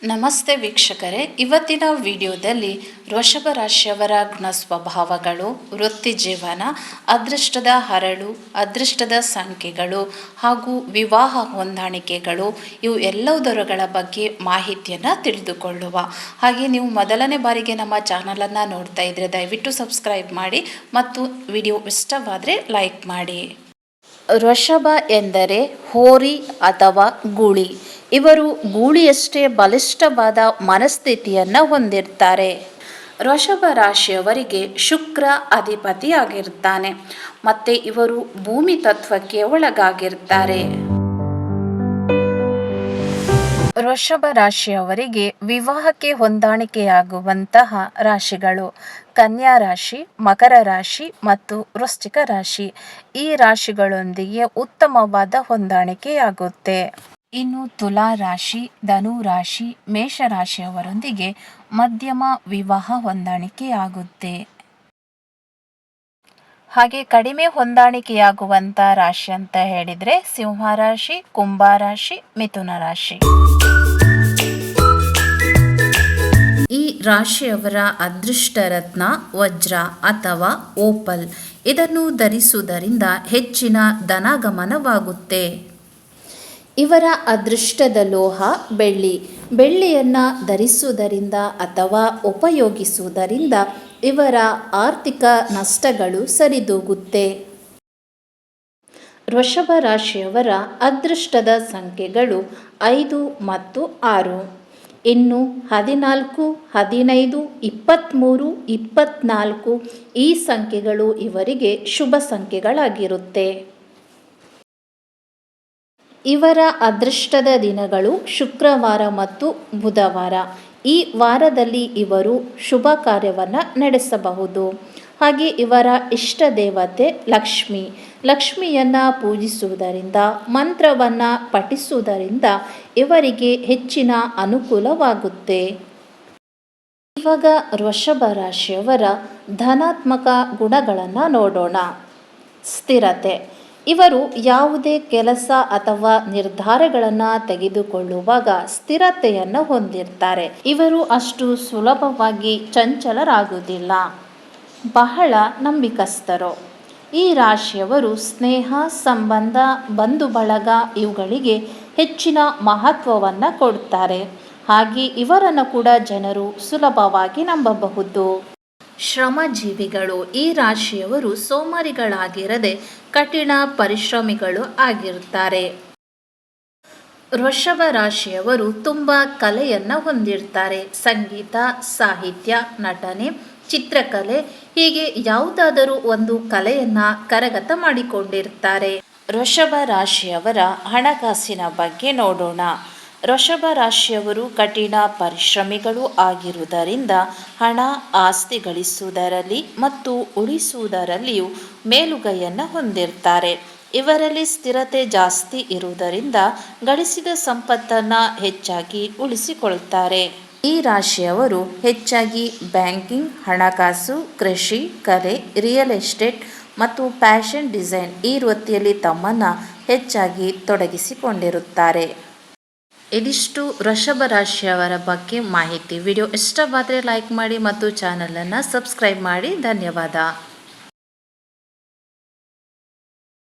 ನಮಸ್ತೆ ವೀಕ್ಷಕರೇ, ಇವತ್ತಿನ ವಿಡಿಯೋದಲ್ಲಿ ವೃಷಭ ರಾಶಿಯವರ ಗುಣ ಸ್ವಭಾವಗಳು, ವೃತ್ತಿ ಜೀವನ, ಅದೃಷ್ಟದ ಹರಳು, ಅದೃಷ್ಟದ ಸಂಖ್ಯೆಗಳು ಹಾಗೂ ವಿವಾಹ ಹೊಂದಾಣಿಕೆಗಳು ಇವು ಎಲ್ಲದರ ಬಗ್ಗೆ ಮಾಹಿತಿಯನ್ನು ತಿಳಿದುಕೊಳ್ಳುವ. ಹಾಗೆ ನೀವು ಮೊದಲನೇ ಬಾರಿಗೆ ನಮ್ಮ ಚಾನಲನ್ನು ನೋಡ್ತಾ ಇದ್ದರೆ ದಯವಿಟ್ಟು ಸಬ್ಸ್ಕ್ರೈಬ್ ಮಾಡಿ ಮತ್ತು ವಿಡಿಯೋ ಇಷ್ಟವಾದರೆ ಲೈಕ್ ಮಾಡಿ. ವೃಷಭ ಎಂದರೆ ಹೋರಿ ಅಥವಾ ಗೂಳಿ. ಇವರು ಗೂಳಿಯಷ್ಟೇ ಬಲಿಷ್ಠವಾದ ಮನಸ್ಥಿತಿಯನ್ನು ಹೊಂದಿರ್ತಾರೆ. ವೃಷಭ ರಾಶಿಯವರಿಗೆ ಶುಕ್ರ ಅಧಿಪತಿಯಾಗಿರ್ತಾನೆ ಮತ್ತು ಇವರು ಭೂಮಿ ತತ್ವಕ್ಕೆ ಒಳಗಾಗಿರ್ತಾರೆ. ವೃಷಭ ರಾಶಿಯವರಿಗೆ ವಿವಾಹಕ್ಕೆ ಹೊಂದಾಣಿಕೆಯಾಗುವಂತಹ ರಾಶಿಗಳು ಕನ್ಯಾ ರಾಶಿ, ಮಕರ ರಾಶಿ ಮತ್ತು ವೃಶ್ಚಿಕ ರಾಶಿ. ಈ ರಾಶಿಗಳೊಂದಿಗೆ ಉತ್ತಮವಾದ ಹೊಂದಾಣಿಕೆಯಾಗುತ್ತೆ. ಇನ್ನು ತುಲಾ ರಾಶಿ, ಧನು ರಾಶಿ, ಮೇಷರಾಶಿಯವರೊಂದಿಗೆ ಮಧ್ಯಮ ವಿವಾಹ ಹೊಂದಾಣಿಕೆಯಾಗುತ್ತೆ. ಹಾಗೆ ಕಡಿಮೆ ಹೊಂದಾಣಿಕೆಯಾಗುವಂಥ ರಾಶಿ ಅಂತ ಹೇಳಿದರೆ ಸಿಂಹ ರಾಶಿ, ಕುಂಭ ರಾಶಿ, ಮಿಥುನ ರಾಶಿ. ಈ ರಾಶಿಯವರ ಅದೃಷ್ಟ ರತ್ನ ವಜ್ರ ಅಥವಾ ಓಪಲ್. ಇದನ್ನು ಧರಿಸುವುದರಿಂದ ಹೆಚ್ಚಿನ ಧನಾಗಮನವಾಗುತ್ತೆ. ಇವರ ಅದೃಷ್ಟದ ಲೋಹ ಬೆಳ್ಳಿ. ಬೆಳ್ಳಿಯನ್ನು ಧರಿಸುವುದರಿಂದ ಅಥವಾ ಉಪಯೋಗಿಸುವುದರಿಂದ ಇವರ ಆರ್ಥಿಕ ನಷ್ಟಗಳು ಸರಿದೂಗುತ್ತೆ. ವೃಷಭ ರಾಶಿಯವರ ಅದೃಷ್ಟದ ಸಂಖ್ಯೆಗಳು 5 ಮತ್ತು 6. ಇನ್ನು 14, 15, 23, 24 ಈ ಸಂಖ್ಯೆಗಳು ಇವರಿಗೆ ಶುಭ ಸಂಖ್ಯೆಗಳಾಗಿರುತ್ತೆ. ಇವರ ಅದೃಷ್ಟದ ದಿನಗಳು ಶುಕ್ರವಾರ ಮತ್ತು ಬುಧವಾರ. ಈ ವಾರದಲ್ಲಿ ಇವರು ಶುಭ ಕಾರ್ಯವನ್ನು ನಡೆಸಬಹುದು. ಹಾಗೆ ಇವರ ಇಷ್ಟ ದೇವತೆ ಲಕ್ಷ್ಮಿ. ಲಕ್ಷ್ಮಿಯನ್ನು ಪೂಜಿಸುವುದರಿಂದ, ಮಂತ್ರವನ್ನು ಪಠಿಸುವುದರಿಂದ ಇವರಿಗೆ ಹೆಚ್ಚಿನ ಅನುಕೂಲವಾಗುತ್ತೆ. ಇವಾಗ ವೃಷಭ ರಾಶಿಯವರ ಧನಾತ್ಮಕ ಗುಣಗಳನ್ನು ನೋಡೋಣ. ಸ್ಥಿರತೆ. ಇವರು ಯಾವುದೇ ಕೆಲಸ ಅಥವಾ ನಿರ್ಧಾರಗಳನ್ನು ತೆಗೆದುಕೊಳ್ಳುವಾಗ ಸ್ಥಿರತೆಯನ್ನು ಹೊಂದಿರ್ತಾರೆ. ಇವರು ಅಷ್ಟು ಸುಲಭವಾಗಿ ಚಂಚಲರಾಗುವುದಿಲ್ಲ. ಬಹಳ ನಂಬಿಕಸ್ಥರು. ಈ ರಾಶಿಯವರು ಸ್ನೇಹ, ಸಂಬಂಧ, ಬಂಧು ಬಳಗ ಇವುಗಳಿಗೆ ಹೆಚ್ಚಿನ ಮಹತ್ವವನ್ನು ಕೊಡ್ತಾರೆ. ಹಾಗೆ ಇವರನ್ನು ಕೂಡ ಜನರು ಸುಲಭವಾಗಿ ನಂಬಬಹುದು. ಶ್ರಮಜೀವಿಗಳು. ಈ ರಾಶಿಯವರು ಸೋಮಾರಿಗಳಾಗಿರದೆ ಕಠಿಣ ಪರಿಶ್ರಮಿಗಳು ಆಗಿರ್ತಾರೆ. ವೃಷಭ ರಾಶಿಯವರು ತುಂಬ ಕಲೆಯನ್ನು ಹೊಂದಿರ್ತಾರೆ. ಸಂಗೀತ, ಸಾಹಿತ್ಯ, ನಟನೆ, ಚಿತ್ರಕಲೆ ಹೀಗೆ ಯಾವುದಾದರೂ ಒಂದು ಕಲೆಯನ್ನು ಕರಗತ ಮಾಡಿಕೊಂಡಿರ್ತಾರೆ. ವೃಷಭ ರಾಶಿಯವರ ಹಣಕಾಸಿನ ಬಗ್ಗೆ ನೋಡೋಣ. ವೃಷಭ ರಾಶಿಯವರು ಕಠಿಣ ಪರಿಶ್ರಮಿಗಳು ಆಗಿರುವುದರಿಂದ ಹಣ, ಆಸ್ತಿ ಗಳಿಸುವುದರಲ್ಲಿ ಮತ್ತು ಉಳಿಸುವುದರಲ್ಲಿಯೂ ಮೇಲುಗೈಯನ್ನು ಹೊಂದಿರ್ತಾರೆ. ಇವರಲ್ಲಿ ಸ್ಥಿರತೆ ಜಾಸ್ತಿ ಇರುವುದರಿಂದ ಗಳಿಸಿದ ಸಂಪತ್ತನ್ನು ಹೆಚ್ಚಾಗಿ ಉಳಿಸಿಕೊಳ್ತಾರೆ. ಈ ರಾಶಿಯವರು ಹೆಚ್ಚಾಗಿ ಬ್ಯಾಂಕಿಂಗ್, ಹಣಕಾಸು, ಕೃಷಿ, ಕಲೆ, ರಿಯಲ್ ಎಸ್ಟೇಟ್ ಮತ್ತು ಫ್ಯಾಷನ್ ಡಿಸೈನ್ ಈ ವೃತ್ತಿಯಲ್ಲಿ ತಮ್ಮನ್ನು ಹೆಚ್ಚಾಗಿ ತೊಡಗಿಸಿಕೊಂಡಿರುತ್ತಾರೆ. ಇದಿಷ್ಟು ವೃಷಭ ರಾಶಿಯವರ ಬಗ್ಗೆ ಮಾಹಿತಿ. ವಿಡಿಯೋ ಇಷ್ಟವಾದರೆ ಲೈಕ್ ಮಾಡಿ ಮತ್ತು ಚಾನಲನ್ನು ಸಬ್ಸ್ಕ್ರೈಬ್ ಮಾಡಿ. ಧನ್ಯವಾದ.